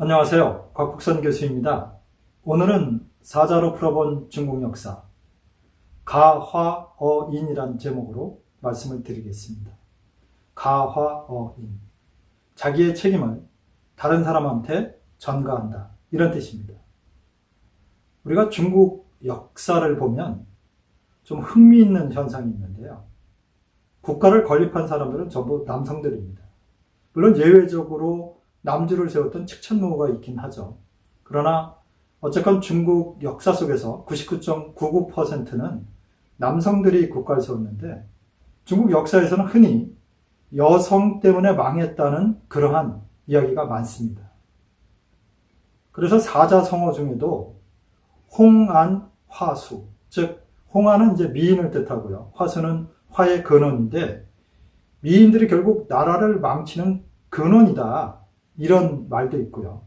안녕하세요. 곽국선 교수입니다. 오늘은 사자로 풀어본 중국 역사, 가화어인이란 제목으로 말씀을 드리겠습니다. 가화어인. 자기의 책임을 다른 사람한테 전가한다. 이런 뜻입니다. 우리가 중국 역사를 보면 좀 흥미있는 현상이 있는데요. 국가를 건립한 사람들은 전부 남성들입니다. 물론 예외적으로 남주를 세웠던 측천무가 있긴 하죠. 그러나 어쨌건 중국 역사 속에서 99.99%는 남성들이 국가를 세웠는데, 중국 역사에서는 흔히 여성 때문에 망했다는 그러한 이야기가 많습니다. 그래서 사자성어 중에도 홍안, 화수, 즉 홍안은 이제 미인을 뜻하고요. 화수는 화의 근원인데, 미인들이 결국 나라를 망치는 근원이다. 이런 말도 있고요.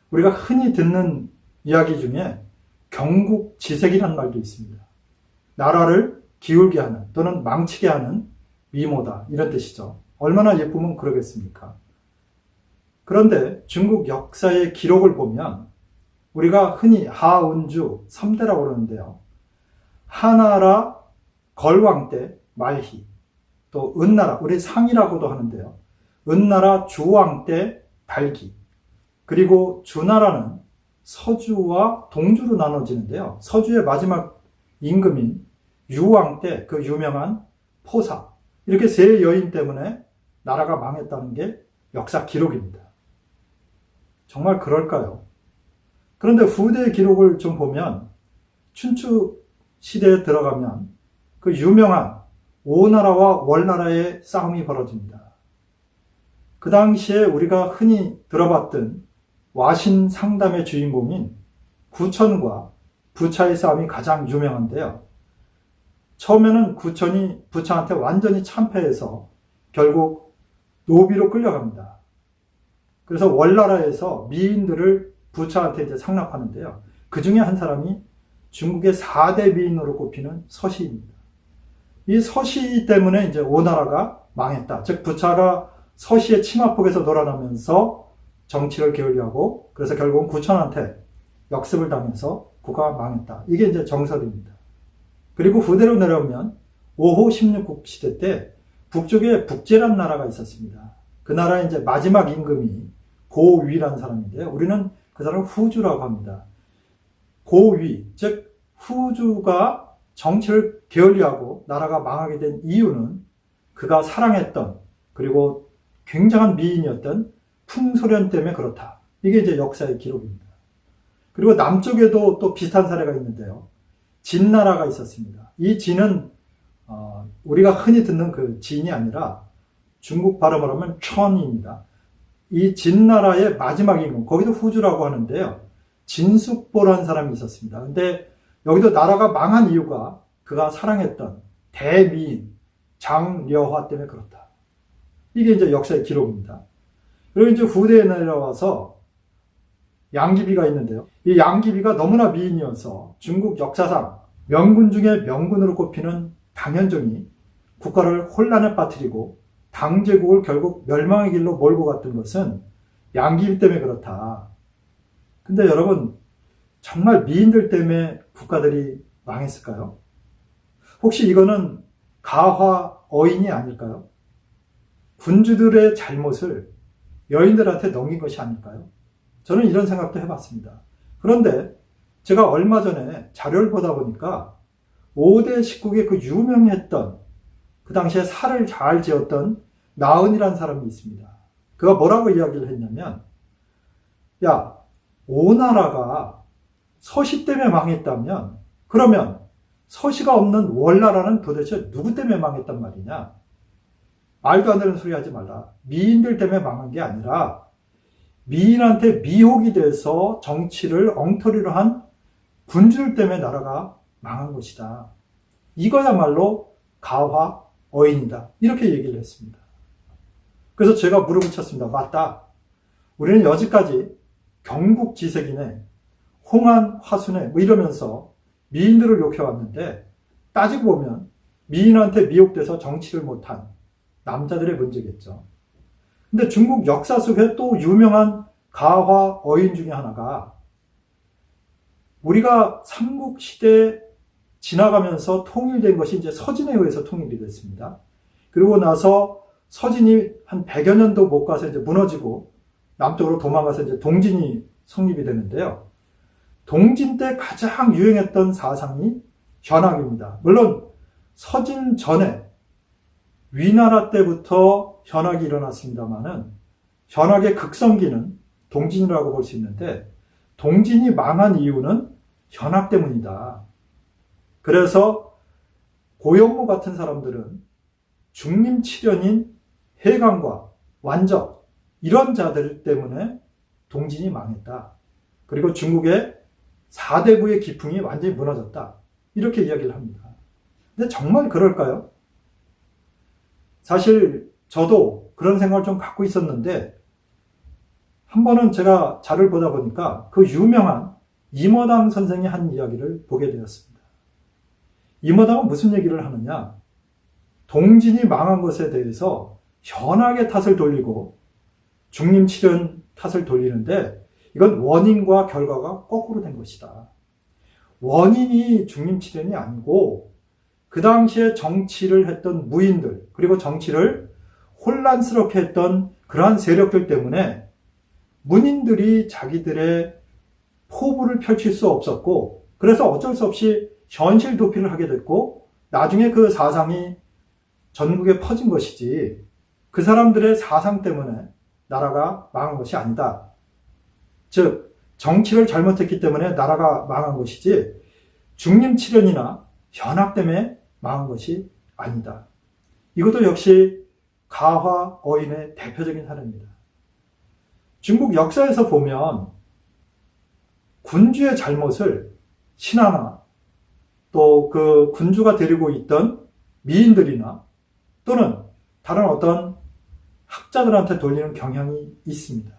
우리가 흔히 듣는 이야기 중에 경국지색이라는 말도 있습니다. 나라를 기울게 하는 또는 망치게 하는 미모다. 이런 뜻이죠. 얼마나 예쁘면 그러겠습니까? 그런데 중국 역사의 기록을 보면 우리가 흔히 하은주 3대라고 그러는데요. 하나라 걸왕 때 말희, 또 은나라, 우리 상이라고도 하는데요. 은나라 주왕 때 발기, 그리고 주나라는 서주와 동주로 나눠지는데요. 서주의 마지막 임금인 유왕 때 그 유명한 포사, 이렇게 세 여인 때문에 나라가 망했다는 게 역사 기록입니다. 정말 그럴까요? 그런데 후대의 기록을 좀 보면 춘추 시대에 들어가면 그 유명한 오나라와 월나라의 싸움이 벌어집니다. 그 당시에 우리가 흔히 들어봤던 와신 상담의 주인공인 구천과 부차의 싸움이 가장 유명한데요. 처음에는 구천이 부차한테 완전히 참패해서 결국 노비로 끌려갑니다. 그래서 월나라에서 미인들을 부차한테 이제 상납하는데요. 그 중에 한 사람이 중국의 4대 미인으로 꼽히는 서시입니다. 이 서시 때문에 이제 오나라가 망했다. 즉 부차가 서시의 치마폭에서 돌아나면서 정치를 게을리하고, 그래서 결국은 구천한테 역습을 당해서 국가가 망했다. 이게 이제 정설입니다. 그리고 후대로 내려오면 5호 16국 시대 때 북쪽에 북제란 나라가 있었습니다. 그 나라의 이제 마지막 임금이 고위라는 사람인데요. 우리는 그 사람을 후주라고 합니다. 고위, 즉 후주가 정치를 게을리하고 나라가 망하게 된 이유는 그가 사랑했던, 그리고 굉장한 미인이었던 풍소련 때문에 그렇다. 이게 이제 역사의 기록입니다. 그리고 남쪽에도 또 비슷한 사례가 있는데요. 진나라가 있었습니다. 이 진은 우리가 흔히 듣는 그 진이 아니라 중국 발음으로 하면 천입니다. 이 진나라의 마지막 임금, 거기도 후주라고 하는데요. 진숙보라는 사람이 있었습니다. 근데 여기도 나라가 망한 이유가 그가 사랑했던 대미인 장려화 때문에 그렇다. 이게 이제 역사의 기록입니다. 그리고 이제 후대에 내려와서 양귀비가 있는데요. 이 양귀비가 너무나 미인이어서 중국 역사상 명군 중에 명군으로 꼽히는 당현종이 국가를 혼란에 빠뜨리고 당제국을 결국 멸망의 길로 몰고 갔던 것은 양귀비 때문에 그렇다. 근데 여러분, 정말 미인들 때문에 국가들이 망했을까요? 혹시 이거는 가화어인이 아닐까요? 군주들의 잘못을 여인들한테 넘긴 것이 아닐까요? 저는 이런 생각도 해봤습니다. 그런데 제가 얼마 전에 자료를 보다 보니까 5대 십국의 그 유명했던, 그 당시에 살을 잘 지었던 나은이라는 사람이 있습니다. 그가 뭐라고 이야기를 했냐면, 야, 오나라가 서시 때문에 망했다면 그러면 서시가 없는 월나라는 도대체 누구 때문에 망했단 말이냐? 말도 안 되는 소리 하지 말라. 미인들 때문에 망한 게 아니라 미인한테 미혹이 돼서 정치를 엉터리로 한 군주들 때문에 나라가 망한 것이다. 이거야말로 가화어인이다. 이렇게 얘기를 했습니다. 그래서 제가 무릎을 쳤습니다. 맞다. 우리는 여지까지 경국지색이네, 홍안, 화순네 뭐 이러면서 미인들을 욕해왔는데, 따지고 보면 미인한테 미혹돼서 정치를 못한 남자들의 문제겠죠. 근데 중국 역사 속에 또 유명한 가화 어인 중에 하나가 우리가 삼국시대 지나가면서 통일된 것이 이제 서진에 의해서 통일이 됐습니다. 그리고 나서 서진이 한 100여 년도 못 가서 이제 무너지고 남쪽으로 도망가서 이제 동진이 성립이 되는데요. 동진 때 가장 유행했던 사상이 현학입니다. 물론 서진 전에 위나라 때부터 현학이 일어났습니다만은 현학의 극성기는 동진이라고 볼 수 있는데 동진이 망한 이유는 현학 때문이다. 그래서 고영무 같은 사람들은 중림칠연인 해강과 완적 이런 자들 때문에 동진이 망했다. 그리고 중국의 4대부의 기풍이 완전히 무너졌다. 이렇게 이야기를 합니다. 근데 정말 그럴까요? 사실 저도 그런 생각을 좀 갖고 있었는데 한 번은 제가 자료를 보다 보니까 그 유명한 임어당 선생이 한 이야기를 보게 되었습니다. 임어당은 무슨 얘기를 하느냐? 동진이 망한 것에 대해서 현학의 탓을 돌리고 중림칠연 탓을 돌리는데 이건 원인과 결과가 거꾸로 된 것이다. 원인이 중림칠연이 아니고 그 당시에 정치를 했던 무인들 그리고 정치를 혼란스럽게 했던 그러한 세력들 때문에 문인들이 자기들의 포부를 펼칠 수 없었고 그래서 어쩔 수 없이 현실 도피를 하게 됐고 나중에 그 사상이 전국에 퍼진 것이지 그 사람들의 사상 때문에 나라가 망한 것이 아니다. 즉 정치를 잘못했기 때문에 나라가 망한 것이지 중림칠연이나 현학 때문에 망한 것이 아니다. 이것도 역시 가화 어인의 대표적인 사례입니다. 중국 역사에서 보면 군주의 잘못을 신하나 또 그 군주가 데리고 있던 미인들이나 또는 다른 어떤 학자들한테 돌리는 경향이 있습니다.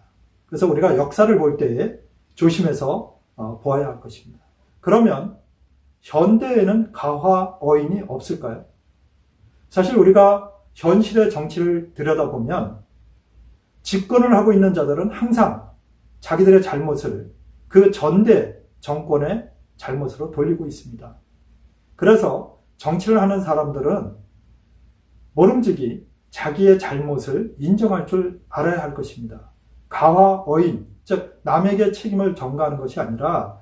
그래서 우리가 역사를 볼 때에 조심해서 보아야 할 것입니다. 그러면 현대에는 가화 어인이 없을까요? 사실 우리가 현실의 정치를 들여다보면 집권을 하고 있는 자들은 항상 자기들의 잘못을 그 전대 정권의 잘못으로 돌리고 있습니다. 그래서 정치를 하는 사람들은 모름지기 자기의 잘못을 인정할 줄 알아야 할 것입니다. 가화 어인, 즉 남에게 책임을 전가하는 것이 아니라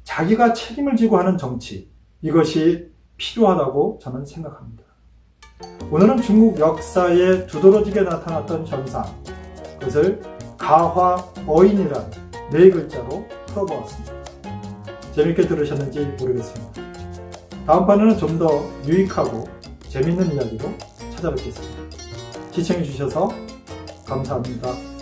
자기가 책임을 지고 하는 정치, 이것이 필요하다고 저는 생각합니다. 오늘은 중국 역사에 두드러지게 나타났던 현상, 그것을 가화 어인이란 네 글자로 풀어보았습니다. 재밌게 들으셨는지 모르겠습니다. 다음 판에는 좀 더 유익하고 재밌는 이야기로 찾아뵙겠습니다. 시청해 주셔서 감사합니다.